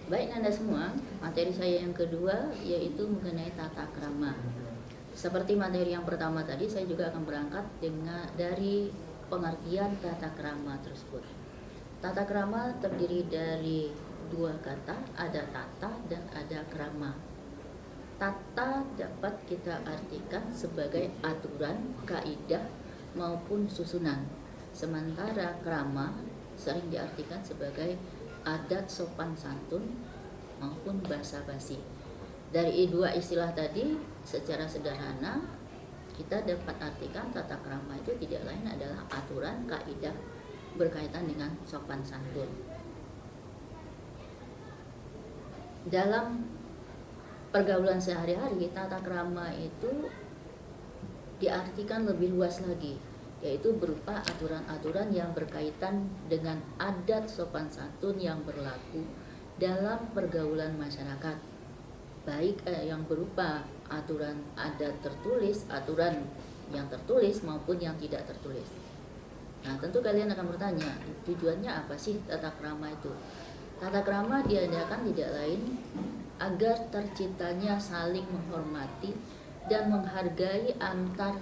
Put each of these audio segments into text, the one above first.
Baik Anda semua, materi saya yang kedua yaitu mengenai tata krama. Seperti materi yang pertama tadi, saya juga akan berangkat dari pengertian tata krama tersebut. Tata krama terdiri dari dua kata, ada tata dan ada krama. Tata dapat kita artikan sebagai aturan, kaidah maupun susunan. Sementara krama sering diartikan sebagai adat sopan santun maupun basa-basi. Dari dua istilah tadi, secara sederhana kita dapat artikan tata krama itu tidak lain adalah aturan, kaidah berkaitan dengan sopan santun. Dalam pergaulan sehari-hari, tata krama itu diartikan lebih luas lagi, yaitu berupa aturan-aturan yang berkaitan dengan adat sopan santun yang berlaku dalam pergaulan masyarakat, baik yang berupa aturan adat tertulis, aturan yang tertulis maupun yang tidak tertulis. Nah, tentu kalian akan bertanya, tujuannya apa sih tata krama itu? Tata krama diadakan tidak lain agar terciptanya saling menghormati dan menghargai antar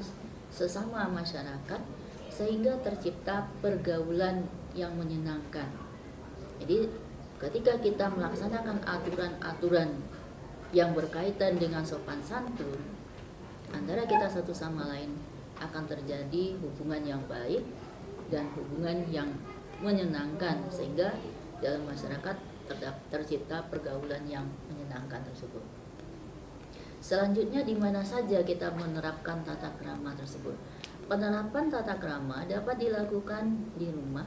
sesama masyarakat, sehingga tercipta pergaulan yang menyenangkan. Jadi ketika kita melaksanakan aturan-aturan yang berkaitan dengan sopan santun, antara kita satu sama lain akan terjadi hubungan yang baik dan hubungan yang menyenangkan, sehingga dalam masyarakat tercipta pergaulan yang menyenangkan tersebut. Selanjutnya, di mana saja kita menerapkan tata krama tersebut? Penerapan tata krama dapat dilakukan di rumah,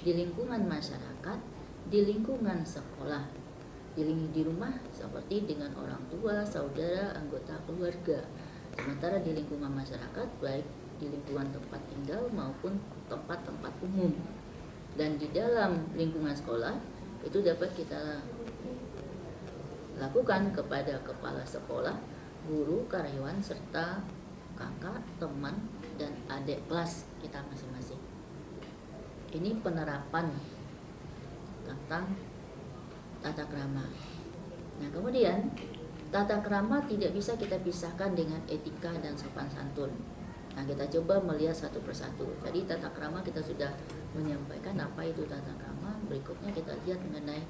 di lingkungan masyarakat, di lingkungan sekolah. Di rumah seperti dengan orang tua, saudara, anggota keluarga. Sementara di lingkungan masyarakat, baik di lingkungan tempat tinggal maupun tempat-tempat umum. Dan di dalam lingkungan sekolah, itu dapat kita lakukan kepada kepala sekolah, guru, karyawan, serta kakak, teman, dan adik kelas kita masing-masing. Ini penerapan tentang tata krama. Nah, kemudian tata krama tidak bisa kita pisahkan dengan etika dan sopan santun. Nah, kita coba melihat satu persatu. Tadi tata krama kita sudah menyampaikan apa itu tata krama. Berikutnya kita lihat mengenai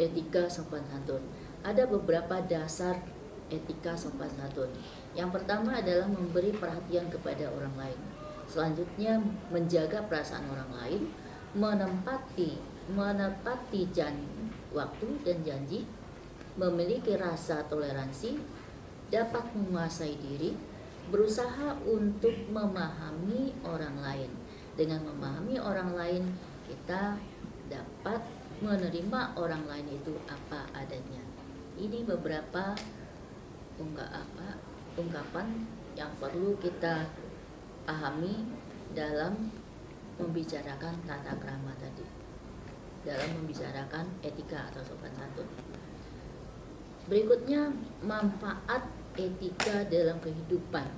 etika sopan santun. Ada beberapa dasar etika sopan santun. Yang pertama adalah memberi perhatian kepada orang lain. Selanjutnya, menjaga perasaan orang lain, menepati waktu dan janji, memiliki rasa toleransi, dapat menguasai diri, berusaha untuk memahami orang lain. Dengan memahami orang lain, kita dapat menerima orang lain itu apa adanya. Ini beberapa ungkapan yang perlu kita pahami dalam membicarakan tata krama tadi, dalam membicarakan etika atau sopan santun. Berikutnya, manfaat etika dalam kehidupan.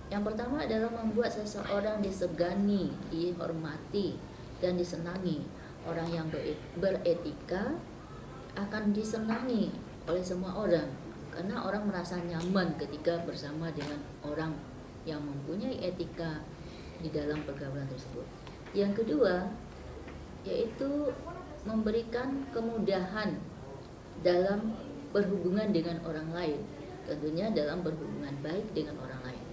Yang pertama adalah membuat seseorang disegani, dihormati, dan disenangi. Orang yang beretika akan disenangi oleh semua orang, karena orang merasa nyaman ketika bersama dengan orang yang mempunyai etika di dalam pergaulan tersebut. Yang kedua, yaitu memberikan kemudahan dalam berhubungan dengan orang lain, tentunya dalam berhubungan baik dengan orang lain.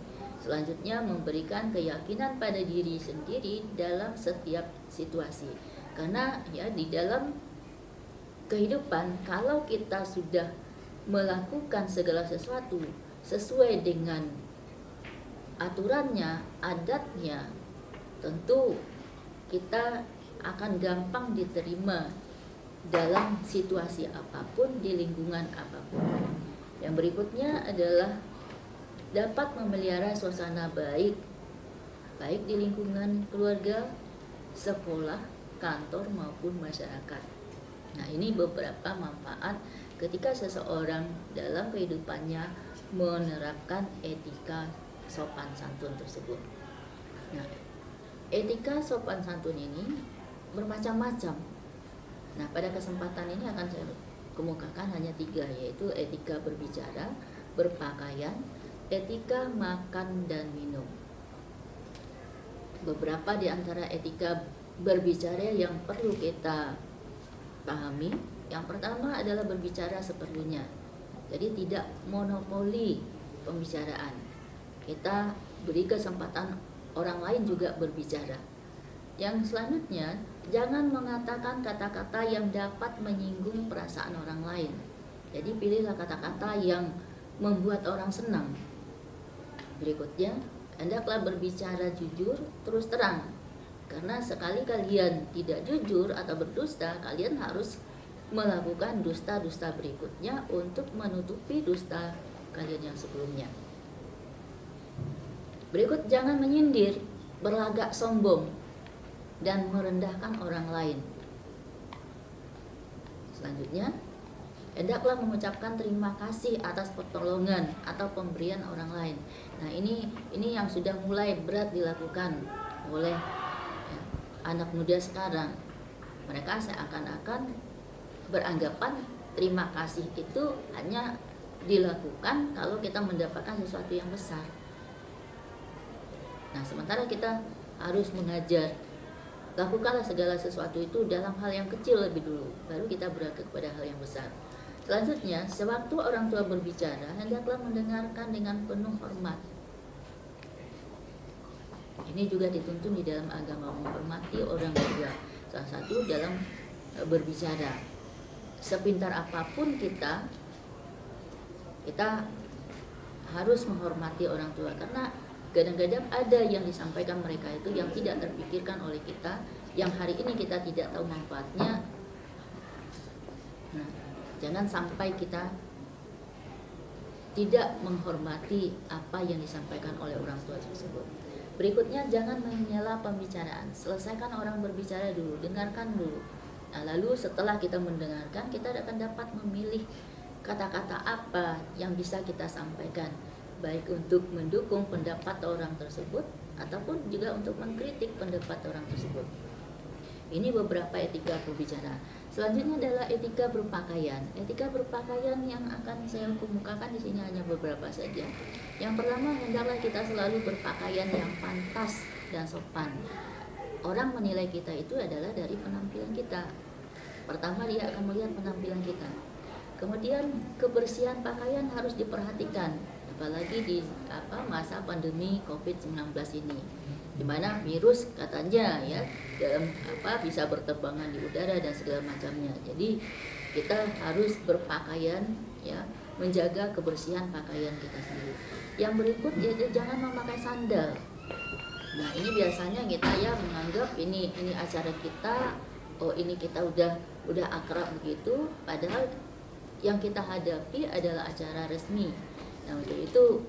Selanjutnya, memberikan keyakinan pada diri sendiri dalam setiap situasi. Karena ya di dalam kehidupan, kalau kita sudah melakukan segala sesuatu sesuai dengan aturannya, adatnya, tentu kita akan gampang diterima dalam situasi apapun, di lingkungan apapun. Yang berikutnya adalah dapat memelihara suasana baik di lingkungan keluarga, sekolah, kantor maupun masyarakat. Nah, ini beberapa manfaat ketika seseorang dalam kehidupannya menerapkan etika sopan santun tersebut. Nah, etika sopan santun ini bermacam-macam. Nah, pada kesempatan ini akan saya kemukakan hanya 3, yaitu etika berbicara, berpakaian, etika makan dan minum. Beberapa di antara etika berbicara yang perlu kita pahami. Yang pertama adalah berbicara seperlunya. Jadi tidak monopoli pembicaraan. Kita beri kesempatan orang lain juga berbicara. Yang selanjutnya, jangan mengatakan kata-kata yang dapat menyinggung perasaan orang lain. Jadi pilihlah kata-kata yang membuat orang senang. Berikutnya, hendaklah berbicara jujur, terus terang. Karena sekali kalian tidak jujur atau berdusta, kalian harus melakukan dusta-dusta berikutnya untuk menutupi dusta kalian yang sebelumnya. Berikut, jangan menyindir, berlagak sombong, dan merendahkan orang lain. Selanjutnya, hendaklah mengucapkan terima kasih atas pertolongan atau pemberian orang lain. Nah, ini yang sudah mulai berat dilakukan oleh anak muda sekarang. Mereka seakan-akan beranggapan terima kasih itu hanya dilakukan kalau kita mendapatkan sesuatu yang besar. Nah, sementara kita harus mengajar, lakukanlah segala sesuatu itu dalam hal yang kecil lebih dulu, baru kita beranjak kepada hal yang besar. Selanjutnya, sewaktu orang tua berbicara, hendaklah mendengarkan dengan penuh hormat. Ini juga dituntun di dalam agama, menghormati orang tua. Salah satu dalam berbicara. Sepintar apapun kita harus menghormati orang tua, karena kadang-kadang ada yang disampaikan mereka itu yang tidak terpikirkan oleh kita, yang hari ini kita tidak tahu manfaatnya. Nah, jangan sampai kita tidak menghormati apa yang disampaikan oleh orang tua tersebut. Berikutnya, jangan menyela pembicaraan. Selesaikan orang berbicara dulu, dengarkan dulu. Nah, lalu setelah kita mendengarkan, kita akan dapat memilih kata-kata apa yang bisa kita sampaikan, baik untuk mendukung pendapat orang tersebut ataupun juga untuk mengkritik pendapat orang tersebut. Ini beberapa etika berbicara. Selanjutnya adalah etika berpakaian. Etika berpakaian yang akan saya kemukakan di sini hanya beberapa saja. Yang pertama, hendaklah kita selalu berpakaian yang pantas dan sopan. Orang menilai kita itu adalah dari penampilan kita. Pertama, dia akan melihat penampilan kita. Kemudian kebersihan pakaian harus diperhatikan, apalagi di masa pandemi COVID-19 ini, di mana virus katanya dalam bisa berterbangan di udara dan segala macamnya. Jadi kita harus berpakaian menjaga kebersihan pakaian kita sendiri. Yang berikut jangan memakai sandal. Nah, ini biasanya kita menganggap ini acara kita, ini kita udah akrab begitu, padahal yang kita hadapi adalah acara resmi. Nah, untuk itu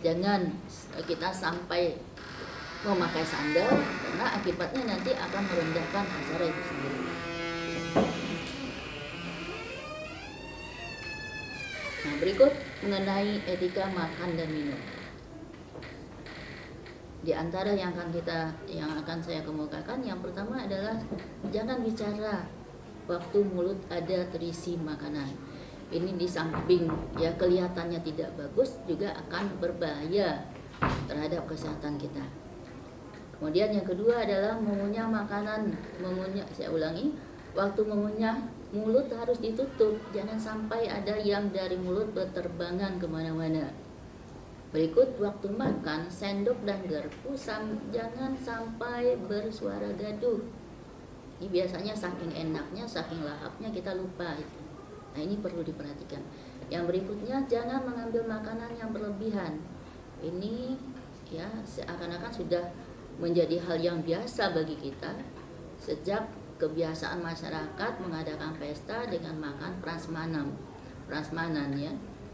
jangan kita sampai memakai sandal, karena akibatnya nanti akan merendahkan acara itu sendiri. Nah, berikut mengenai etika makan dan minum. Di antara yang akan saya kemukakan, yang pertama adalah jangan bicara waktu mulut ada terisi makanan. Ini di samping kelihatannya tidak bagus, juga akan berbahaya terhadap kesehatan kita. Kemudian yang kedua adalah mengunyah makanan. Saya ulangi, waktu mengunyah mulut harus ditutup, jangan sampai ada yang dari mulut berterbangan kemana-mana. Berikut, waktu makan, sendok dan garpu jangan sampai bersuara gaduh. Ini biasanya saking enaknya, saking lahapnya kita lupa itu. Nah, ini perlu diperhatikan. Yang berikutnya, jangan mengambil makanan yang berlebihan. Ini seakan-akan sudah menjadi hal yang biasa bagi kita sejak kebiasaan masyarakat mengadakan pesta dengan makan prasmanan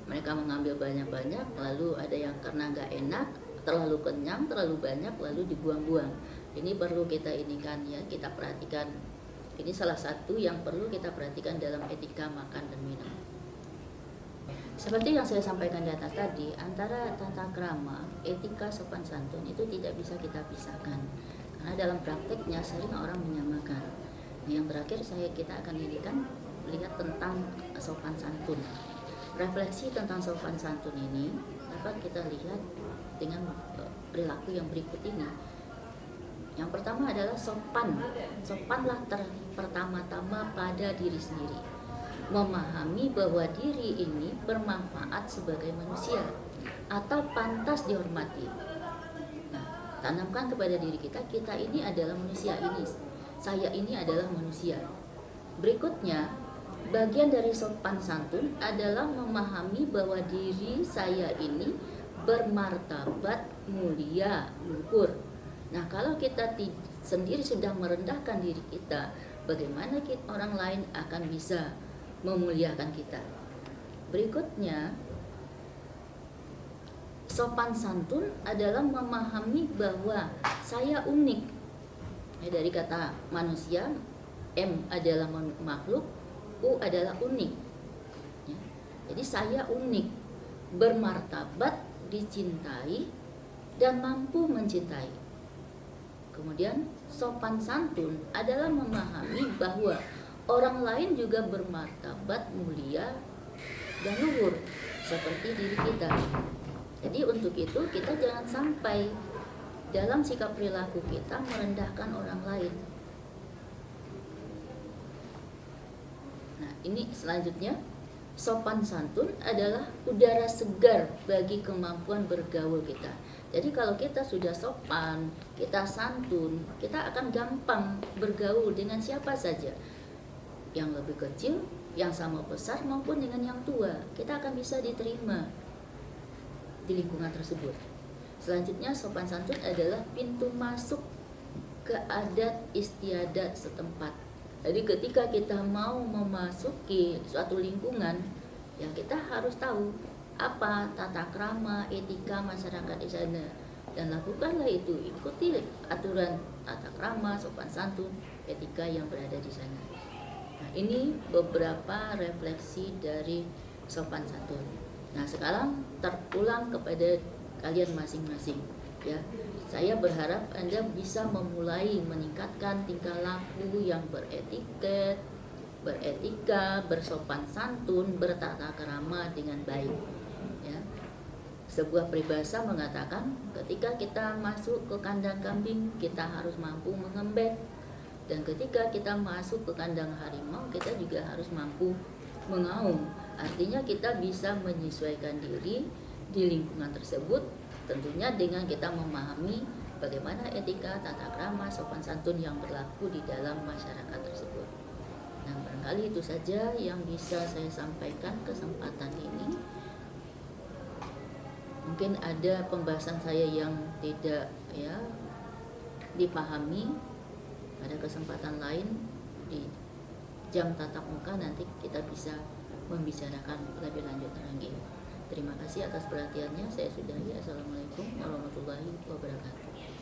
Mereka mengambil banyak-banyak, lalu ada yang karena nggak enak, terlalu kenyang, terlalu banyak, lalu dibuang-buang. Ini perlu kita kita perhatikan. Ini salah satu yang perlu kita perhatikan dalam etika makan dan minum. Seperti yang saya sampaikan di atas tadi, antara tata krama, etika sopan santun itu tidak bisa kita pisahkan. Karena dalam prakteknya sering orang menyamakan. Yang terakhir kita akan lihat tentang sopan santun. Refleksi tentang sopan santun ini dapat kita lihat dengan perilaku yang berikut ini. Yang pertama adalah sopan. Sopanlah pertama-tama pada diri sendiri. Memahami bahwa diri ini bermanfaat sebagai manusia atau pantas dihormati. Nah, tanamkan kepada diri kita ini adalah manusia ini. Saya ini adalah manusia. Berikutnya, bagian dari sopan santun adalah memahami bahwa diri saya ini bermartabat, mulia, luhur. Nah, kalau kita sendiri sudah merendahkan diri kita, bagaimana orang lain akan bisa memuliakan kita? Berikutnya, sopan santun adalah memahami bahwa saya unik. Dari kata manusia, M adalah makhluk, U adalah unik. Jadi saya unik, bermartabat, dicintai, dan mampu mencintai. Kemudian sopan santun adalah memahami bahwa orang lain juga bermartabat, mulia, dan luhur seperti diri kita. Jadi untuk itu kita jangan sampai dalam sikap perilaku kita merendahkan orang lain. Nah, ini selanjutnya, sopan santun adalah udara segar bagi kemampuan bergaul kita. Jadi kalau kita sudah sopan, kita santun, kita akan gampang bergaul dengan siapa saja. Yang lebih kecil, yang sama besar maupun dengan yang tua. Kita akan bisa diterima di lingkungan tersebut. Selanjutnya, sopan santun adalah pintu masuk ke adat istiadat setempat. Jadi ketika kita mau memasuki suatu lingkungan, ya kita harus tahu apa tata krama, etika masyarakat di sana, dan lakukanlah itu, ikuti aturan tata krama, sopan santun, etika yang berada di sana. Nah, ini beberapa refleksi dari sopan santun. Nah, sekarang terulang kepada kalian masing-masing, ya. Saya berharap Anda bisa memulai meningkatkan tingkah laku yang beretika, bersopan santun, bertata krama dengan baik. Ya. Sebuah peribahasa mengatakan ketika kita masuk ke kandang kambing, kita harus mampu mengembek, dan ketika kita masuk ke kandang harimau, kita juga harus mampu mengaum. Artinya kita bisa menyesuaikan diri di lingkungan tersebut, tentunya dengan kita memahami bagaimana etika, tata krama, sopan santun yang berlaku di dalam masyarakat tersebut. Nah, barangkali itu saja yang bisa saya sampaikan kesempatan ini. Mungkin ada pembahasan saya yang tidak dipahami. Pada kesempatan lain di jam tatap muka nanti kita bisa membicarakan lebih lanjut lagi. Terima kasih atas perhatiannya. Saya sudahi. Assalamualaikum warahmatullahi wabarakatuh.